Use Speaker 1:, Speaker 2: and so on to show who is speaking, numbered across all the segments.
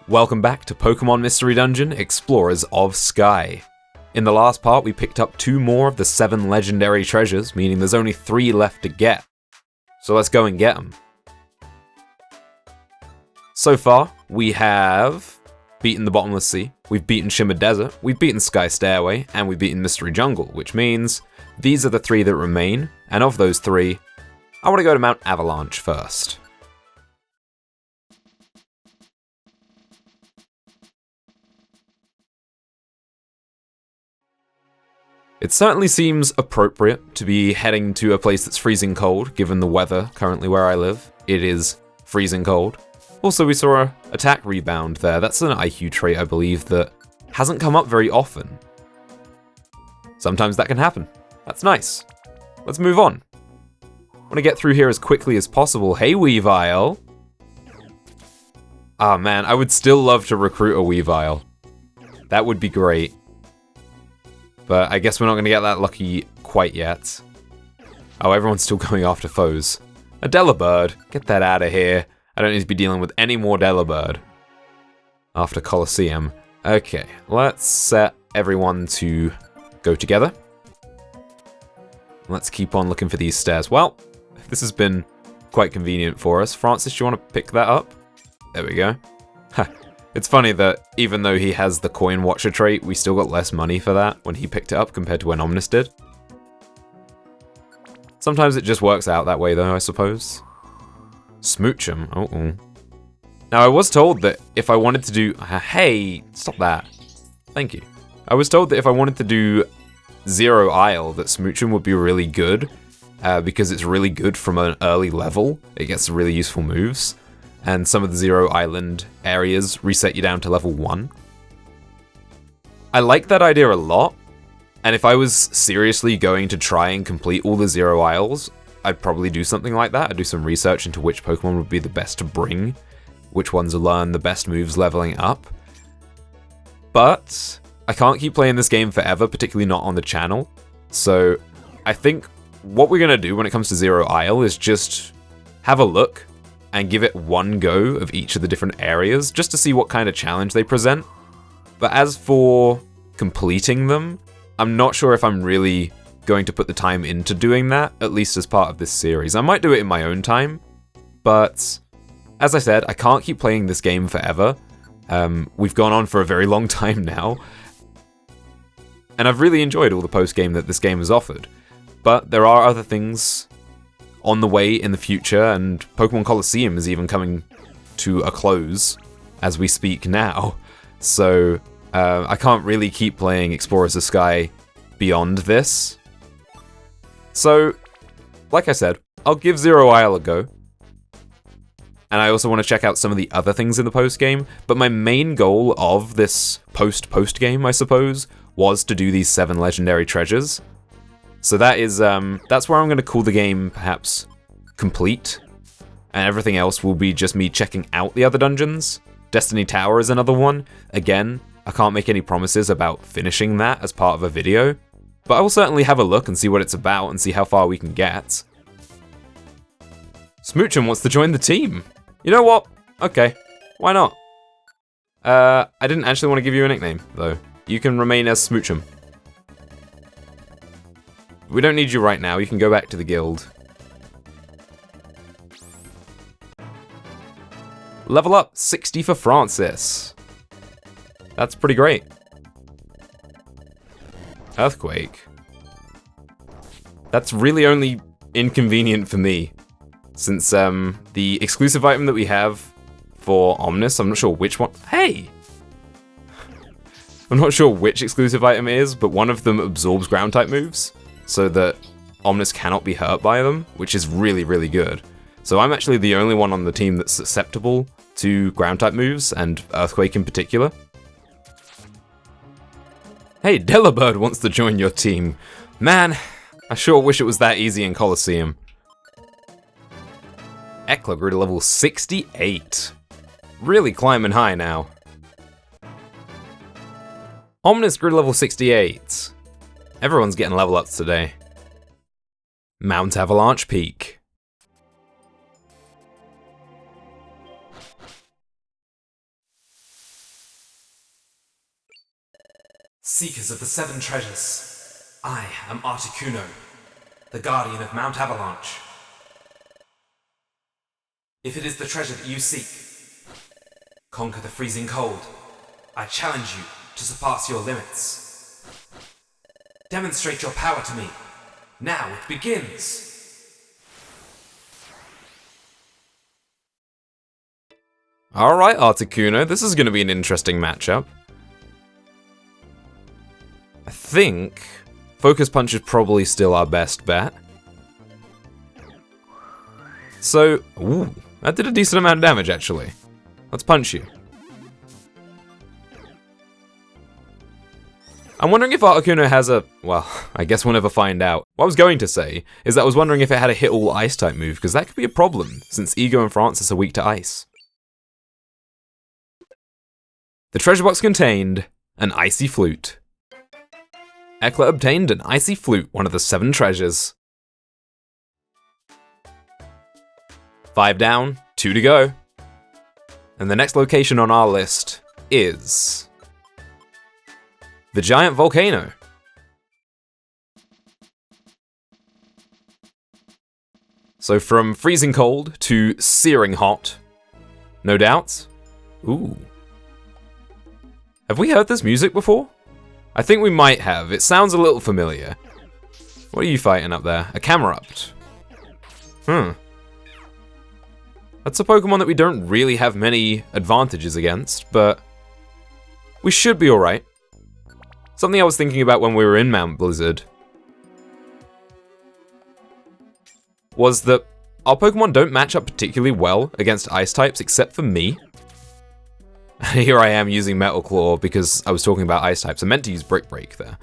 Speaker 1: Welcome back to Pokémon Mystery Dungeon, Explorers of Sky. In the last part, we picked up 2 more of the 7 legendary treasures, meaning there's only 3 left to get. So let's go and get them. So far, we have beaten the Bottomless Sea, we've beaten Shimmer Desert, we've beaten Sky Stairway, and we've beaten Mystery Jungle, which means these are the 3 that remain, and of those 3, I want to go to Mount Avalanche first. It certainly seems appropriate to be heading to a place that's freezing cold, given the weather currently where I live. It is freezing cold. Also, we saw an attack rebound there. That's an IQ trait, I believe, that hasn't come up very often. Sometimes that can happen. That's nice. Let's move on. I want to get through here as quickly as possible. Hey, Weavile! Ah, man, I would still love to recruit a Weavile. That would be great. But I guess we're not going to get that lucky quite yet. Oh, everyone's still going after foes. A Delibird. Get that out of here. I don't need to be dealing with any more Delibird. After Colosseum. Okay, let's set everyone to go together. Let's keep on looking for these stairs. Well, this has been quite convenient for us. Francis, do you want to pick that up? There we go. It's funny that even though he has the Coin Watcher trait, we still got less money for that when he picked it up compared to when Omnis did. Sometimes it just works out that way though, I suppose. Smoochum. Uh-oh. Now I was told that if I wanted to do... Hey, stop that. Thank you. I was told that if I wanted to do Zero Isle, that Smoochum would be really good, because it's really good from an early level. It gets really useful moves. And some of the Zero Island areas reset you down to level 1. I like that idea a lot, and if I was seriously going to try and complete all the Zero Isles, I'd probably do something like that. I'd do some research into which Pokemon would be the best to bring, which ones learn the best moves leveling up. But I can't keep playing this game forever, particularly not on the channel. So I think what we're going to do when it comes to Zero Isle is just have a look and give it one go of each of the different areas, just to see what kind of challenge they present. But as for completing them, I'm not sure if I'm really going to put the time into doing that, at least as part of this series. I might do it in my own time, but as I said, I can't keep playing this game forever. We've gone on for a very long time now, and I've really enjoyed all the post-game that this game has offered. But there are other things on the way in the future, and Pokemon Colosseum is even coming to a close as we speak now. So I can't really keep playing Explorers of Sky beyond this. So, like I said, I'll give Zero Isle a go. And I also want to check out some of the other things in the post-game, but my main goal of this post-game, I suppose, was to do these 7 legendary treasures. So that is, that's where I'm going to call the game, perhaps, complete. And everything else will be just me checking out the other dungeons. Destiny Tower is another one. Again, I can't make any promises about finishing that as part of a video. But I will certainly have a look and see what it's about and see how far we can get. Smoochum wants to join the team. You know what? Okay, why not? I didn't actually want to give you a nickname, though. You can remain as Smoochum. We don't need you right now, you can go back to the guild. Level up, 60 for Francis. That's pretty great. Earthquake. That's really only inconvenient for me, since the exclusive item that we have for Omnis, I'm not sure which one. Hey! I'm not sure which exclusive item it is, but one of them absorbs ground type moves, so that Omnis cannot be hurt by them, which is really, really good. So I'm actually the only one on the team that's susceptible to ground type moves, and Earthquake in particular. Hey, Delibird wants to join your team. Man, I sure wish it was that easy in Colosseum. Ekla grew to level 68. Really climbing high now. Omnis grew to level 68. Everyone's getting level ups today. Mount Avalanche Peak. Seekers of the Seven Treasures, I am Articuno, the guardian of Mount Avalanche. If it is the treasure that you seek, conquer the freezing cold. I challenge you to surpass your limits. Demonstrate your power to me. Now it begins. Alright, Articuno, this is going to be an interesting matchup. I think Focus Punch is probably still our best bet. So, ooh, that did a decent amount of damage actually. Let's punch you. I'm wondering if Articuno has a, well, I guess we'll never find out. What I was going to say is that I was wondering if it had a hit all ice type move, because that could be a problem, since Ego and Francis are weak to ice. The treasure box contained an icy flute. Ekla obtained an icy flute, one of the 7 treasures. 5 down, 2 to go. And the next location on our list is the Giant Volcano. So from freezing cold to searing hot. No doubts? Ooh. Have we heard this music before? I think we might have. It sounds a little familiar. What are you fighting up there? A Camerupt. That's a Pokemon that we don't really have many advantages against, but we should be alright. Something I was thinking about when we were in Mount Blizzard was that our Pokemon don't match up particularly well against ice types, except for me. Here I am using Metal Claw because I was talking about ice types. I meant to use Brick Break there.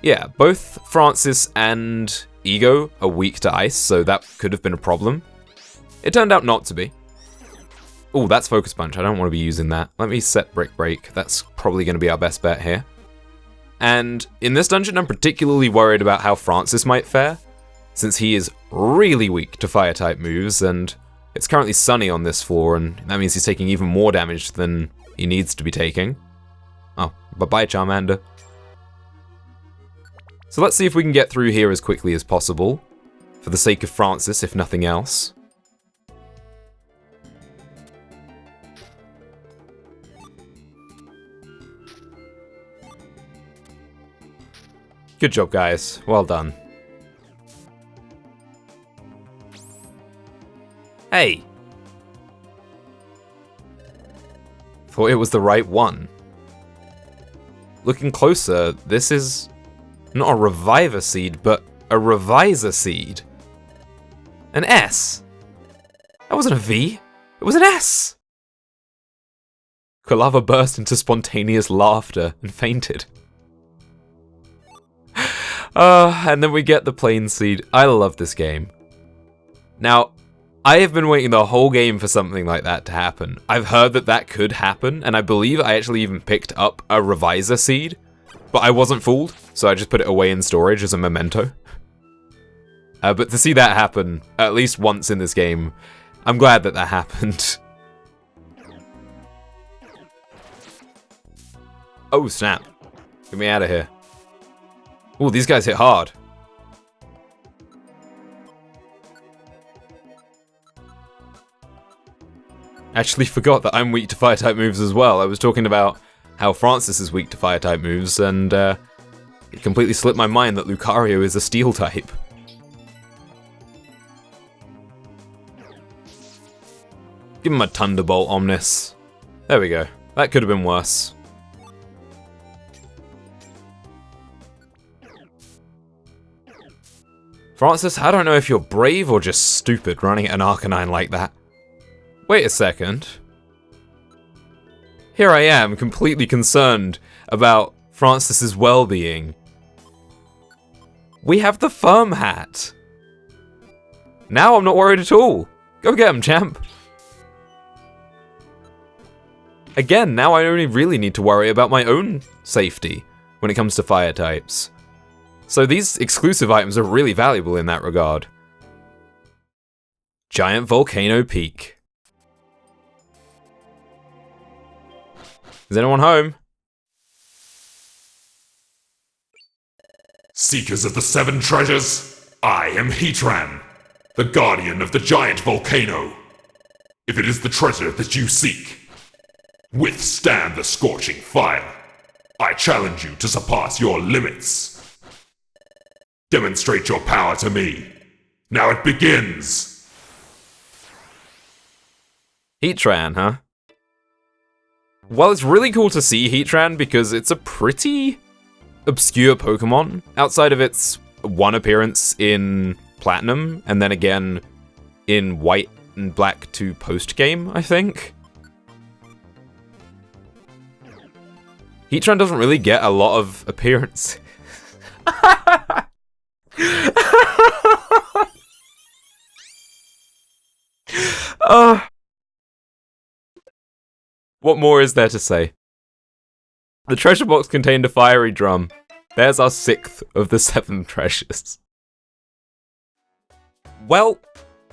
Speaker 1: Yeah, both Francis and Ego are weak to ice, so that could have been a problem. It turned out not to be. Oh, that's Focus Punch. I don't want to be using that. Let me set Brick Break. That's probably going to be our best bet here. And in this dungeon, I'm particularly worried about how Francis might fare, since he is really weak to Fire-type moves, and it's currently sunny on this floor, and that means he's taking even more damage than he needs to be taking. Oh, bye-bye, Charmander. So let's see if we can get through here as quickly as possible, for the sake of Francis, if nothing else. Good job, guys. Well done. Hey! Thought it was the right one. Looking closer, this is not a Reviver Seed, but a Revisor Seed. An S! That wasn't a V, it was an S! Quilava burst into spontaneous laughter and fainted. And then we get the Plain Seed. I love this game. Now, I have been waiting the whole game for something like that to happen. I've heard that that could happen, and I believe I actually even picked up a Revisor Seed, but I wasn't fooled, so I just put it away in storage as a memento. But to see that happen, at least once in this game, I'm glad that that happened. Oh snap. Get me out of here. Ooh, these guys hit hard. Actually forgot that I'm weak to Fire-type moves as well. I was talking about how Francis is weak to Fire-type moves, and it completely slipped my mind that Lucario is a Steel-type. Give him a Thunderbolt, Omnis. There we go. That could have been worse. Francis, I don't know if you're brave or just stupid running an Arcanine like that. Wait a second. Here I am, completely concerned about Francis's well-being. We have the Firm Hat. Now I'm not worried at all. Go get him, champ. Again, now I only really need to worry about my own safety when it comes to fire types. So these exclusive items are really valuable in that regard. Giant Volcano Peak. Is anyone home?
Speaker 2: Seekers of the Seven Treasures, I am Heatran, the guardian of the Giant Volcano. If it is the treasure that you seek, withstand the scorching fire. I challenge you to surpass your limits. Demonstrate your power to me. Now it begins!
Speaker 1: Heatran, huh? Well, it's really cool to see Heatran because it's a pretty obscure Pokemon outside of its one appearance in Platinum and then again in White and Black 2 post-game, I think. Heatran doesn't really get a lot of appearance. What more is there to say? The treasure box contained a fiery drum. There's our 6th of the 7 treasures. Well,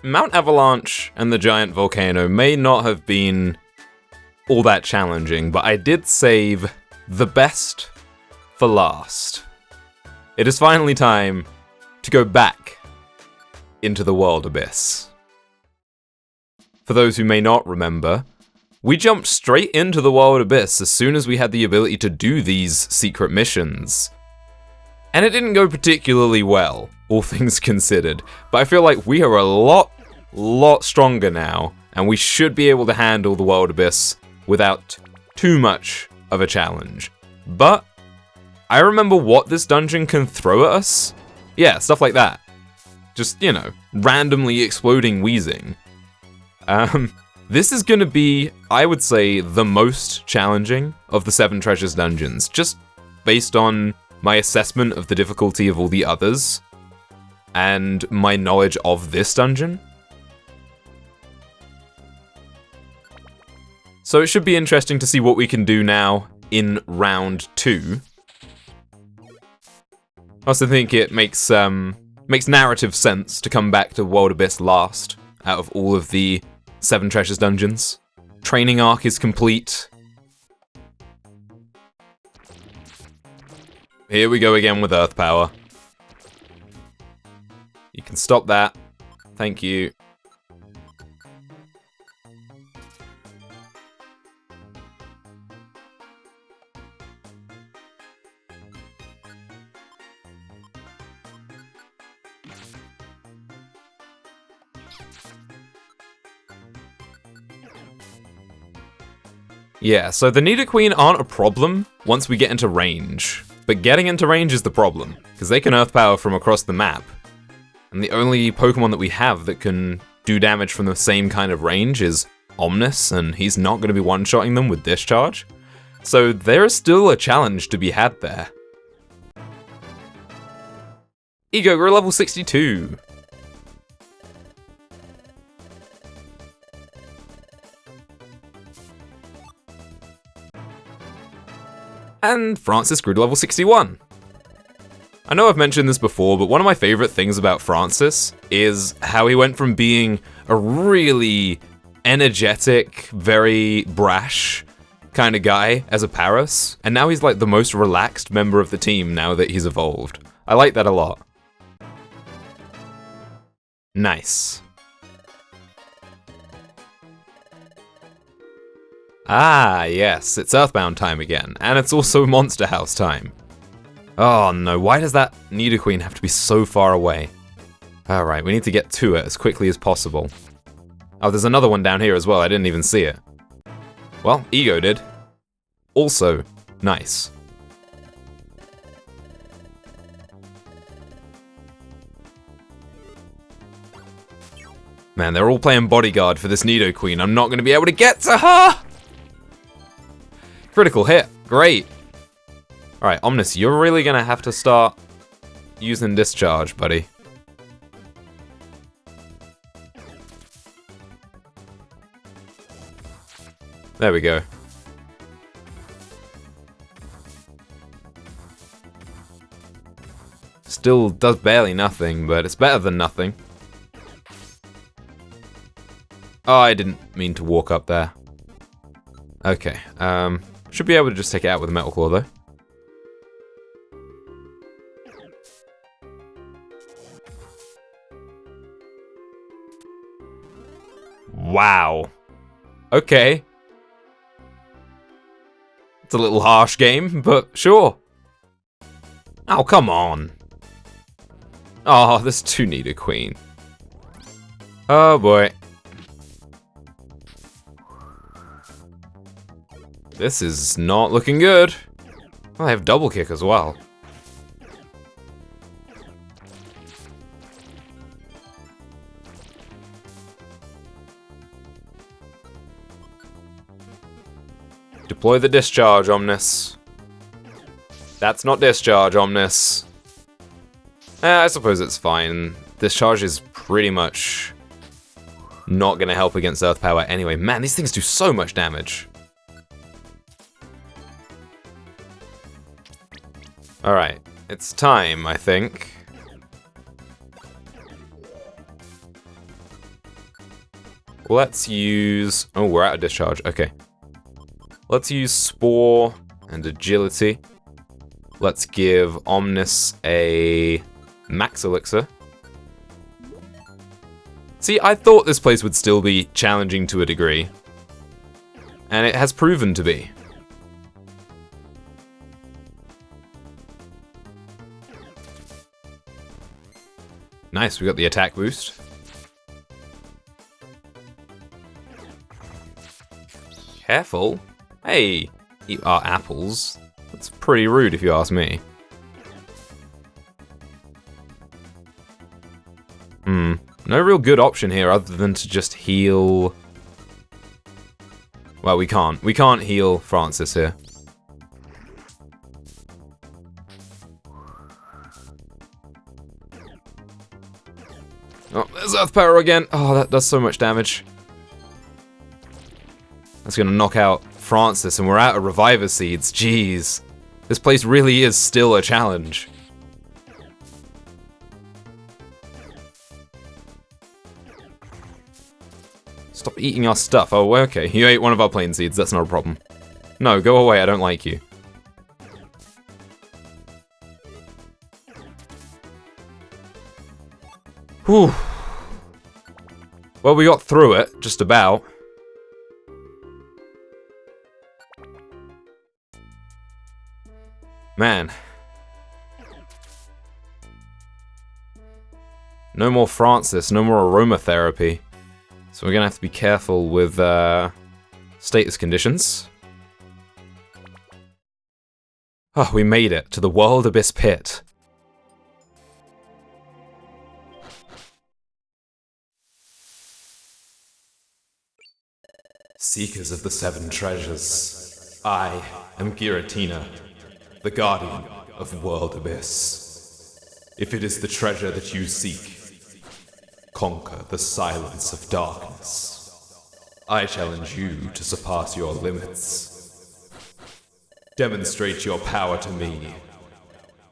Speaker 1: Mount Avalanche and the Giant Volcano may not have been all that challenging, but I did save the best for last. It is finally time to go back into the World Abyss. For those who may not remember, we jumped straight into the World Abyss as soon as we had the ability to do these secret missions. And it didn't go particularly well, all things considered, but I feel like we are a lot stronger now, and we should be able to handle the World Abyss without too much of a challenge. But I remember what this dungeon can throw at us. Yeah, stuff like that. Just, you know, randomly exploding wheezing. This is gonna be, I would say, the most challenging of the 7 Treasures dungeons, just based on my assessment of the difficulty of all the others, and my knowledge of this dungeon. So it should be interesting to see what we can do now in round 2. I also think it makes narrative sense to come back to World Abyss last out of all of the 7 Treasures dungeons. Training arc is complete. Here we go again with Earth Power. You can stop that. Thank you. Yeah, so the Nidoqueen aren't a problem once we get into range, but getting into range is the problem, because they can Earth Power from across the map, and the only Pokemon that we have that can do damage from the same kind of range is Omnis, and he's not going to be one-shotting them with Discharge, so there is still a challenge to be had there. Ego, we're level 62. And Francis grew to level 61. I know I've mentioned this before, but one of my favorite things about Francis is how he went from being a really energetic, very brash kind of guy as a Paras, and now he's like the most relaxed member of the team now that he's evolved. I like that a lot. Nice. Ah, yes, it's Earthbound time again, and it's also Monster House time. Oh no, why does that Nidoqueen have to be so far away? Alright, we need to get to it as quickly as possible. Oh, there's another one down here as well, I didn't even see it. Well, Ego did. Also, nice. Man, they're all playing bodyguard for this Nidoqueen. I'm not going to be able to get to her! Critical hit. Great. Alright, Omnis, you're really going to have to start using Discharge, buddy. There we go. Still does barely nothing, but it's better than nothing. Oh, I didn't mean to walk up there. Okay, Should be able to just take it out with a Metal Claw, though. Wow. Okay. It's a little harsh game, but sure. Oh, come on. Oh, this too need a queen. Oh boy. This is not looking good. Well, I have double kick as well. Deploy the discharge, Omnis. That's not discharge, Omnis. I suppose it's fine. Discharge is pretty much not going to help against Earth Power anyway. Man, these things do so much damage. Alright, it's time, I think. Let's use... Oh, we're out of discharge. Okay. Let's use Spore and Agility. Let's give Omnis a Max Elixir. See, I thought this place would still be challenging to a degree. And it has proven to be. Nice, we got the attack boost. Careful. Hey, eat our apples. That's pretty rude if you ask me. No real good option here other than to just heal... Well, we can't. We can't heal Francis here. Oh, there's Earth Power again. Oh, that does so much damage. That's gonna knock out Francis, and we're out of Reviver Seeds. Jeez. This place really is still a challenge. Stop eating our stuff. Oh, okay. You ate one of our Plane Seeds. That's not a problem. No, go away. I don't like you. Whew. Well, we got through it, just about. Man. No more Francis, no more aromatherapy. So we're gonna have to be careful with status conditions. Oh, we made it to the World Abyss Pit. Seekers of the Seven Treasures, I am Giratina, the Guardian of World Abyss. If it is the treasure that you seek, conquer the silence of darkness. I challenge you to surpass your limits. Demonstrate your power to me.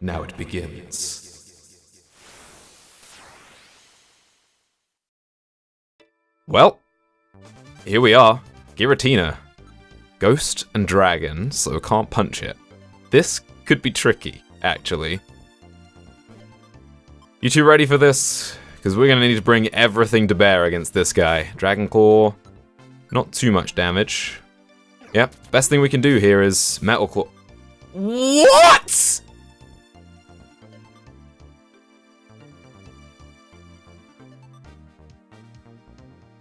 Speaker 1: Now it begins. Well, here we are. Giratina. Ghost and dragon, so can't punch it. This could be tricky, actually. You two ready for this? Because we're going to need to bring everything to bear against this guy. Dragon Claw, not too much damage. Yep, best thing we can do here is Metal Claw. What?!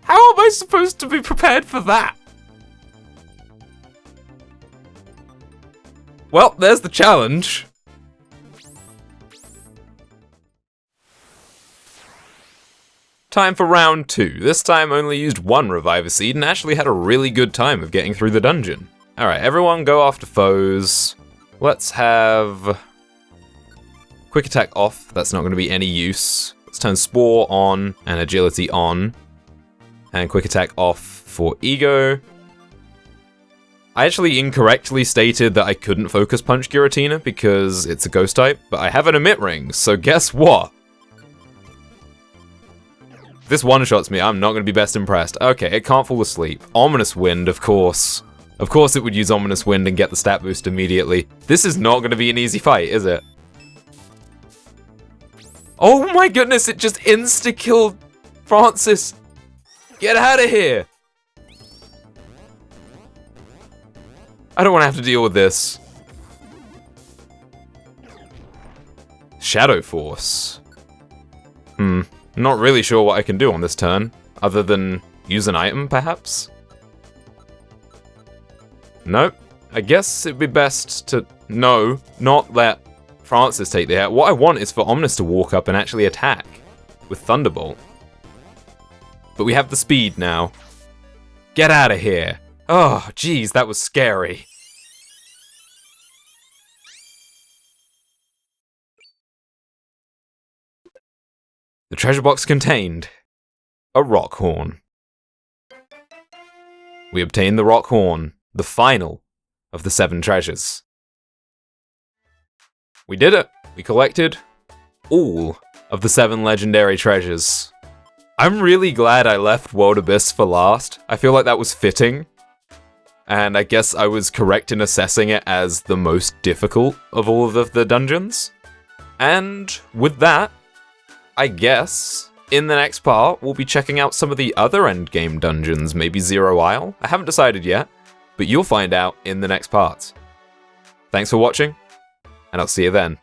Speaker 1: How am I supposed to be prepared for that? Well, there's the challenge. Time for round 2. This time only used one Reviver Seed and actually had a really good time of getting through the dungeon. Alright, everyone go after foes. Let's have Quick Attack off. That's not going to be any use. Let's turn Spore on and Agility on. And Quick Attack off for Ego. I actually incorrectly stated that I couldn't Focus Punch Giratina because it's a Ghost type, but I have an Emit Ring, so guess what? If this one-shots me, I'm not going to be best impressed. Okay, it can't fall asleep. Ominous Wind, of course. Of course it would use Ominous Wind and get the stat boost immediately. This is not going to be an easy fight, is it? Oh my goodness, it just insta-killed Francis. Get out of here. I don't want to have to deal with this. Shadow Force. Not really sure what I can do on this turn, other than use an item, perhaps? Nope. I guess it'd be best to, not let Francis take the hit. What I want is for Omnis to walk up and actually attack with Thunderbolt. But we have the speed now. Get out of here. Oh, geez, that was scary. The treasure box contained a rock horn. We obtained the rock horn, the final of the 7 treasures. We did it! We collected all of the 7 legendary treasures. I'm really glad I left World Abyss for last. I feel like that was fitting. And I guess I was correct in assessing it as the most difficult of all of the dungeons. And with that, I guess in the next part, we'll be checking out some of the other endgame dungeons, maybe Zero Isle. I haven't decided yet, but you'll find out in the next part. Thanks for watching, and I'll see you then.